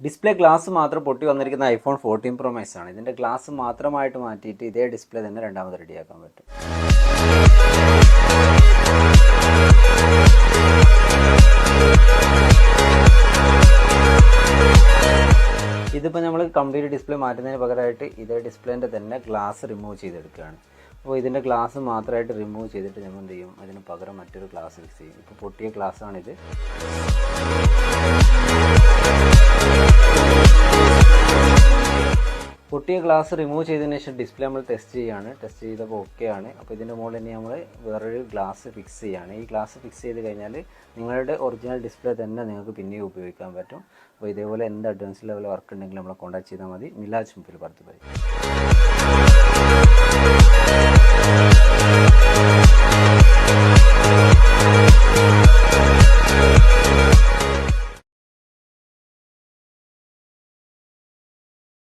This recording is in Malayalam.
ഡിസ്പ്ലേ ഗ്ലാസ് മാത്രം പൊട്ടി വന്നിരിക്കുന്ന ഐഫോൺ 14 Pro Max ആണ്. ഇതിൻ്റെ ഗ്ലാസ് മാത്രമായിട്ട് മാറ്റിയിട്ട് ഇതേ ഡിസ്പ്ലേ തന്നെ രണ്ടാമത് റെഡിയാക്കാൻ പറ്റും. ഇതിപ്പോൾ നമ്മൾ കംപ്ലീറ്റ് ഡിസ്പ്ലേ മാറ്റുന്നതിന് പകരമായിട്ട് ഇതേ ഡിസ്പ്ലേൻ്റെ തന്നെ ഗ്ലാസ് റിമൂവ് ചെയ്തെടുക്കുകയാണ്. അപ്പോൾ ഇതിൻ്റെ ഗ്ലാസ് മാത്രമായിട്ട് റിമൂവ് ചെയ്തിട്ട് നമ്മൾ എന്ത് ചെയ്യും, അതിന് പകരം മറ്റൊരു ഗ്ലാസ് ഫിക്സ് ചെയ്യും. ഇപ്പോൾ പൊട്ടിയ ഗ്ലാസ്സാണിത്. പൊട്ടിയ ഗ്ലാസ് റിമൂവ് ചെയ്തതിന് ശേഷം ഡിസ്പ്ലേ നമ്മൾ ടെസ്റ്റ് ചെയ്യുകയാണ്. ടെസ്റ്റ് ചെയ്തപ്പോൾ ഓക്കെ ആണ്. അപ്പോൾ ഇതിൻ്റെ മുകളിൽ തന്നെ നമ്മൾ വേറൊരു ഗ്ലാസ് ഫിക്സ് ചെയ്യുകയാണ്. ഈ ഗ്ലാസ് ഫിക്സ് ചെയ്ത് കഴിഞ്ഞാൽ നിങ്ങളുടെ ഒറിജിനൽ ഡിസ്പ്ലേ തന്നെ നിങ്ങൾക്ക് പിന്നെയും ഉപയോഗിക്കാൻ പറ്റും. അപ്പോൾ ഇതേപോലെ എന്ത് അഡ്വാൻസ് ലെവൽ വർക്ക് ഉണ്ടെങ്കിലും നമ്മളെ കോൺടാക്ട് ചെയ്താൽ മതി. മിലാജ് മുമ്പിൽ പറത്തുപോയി.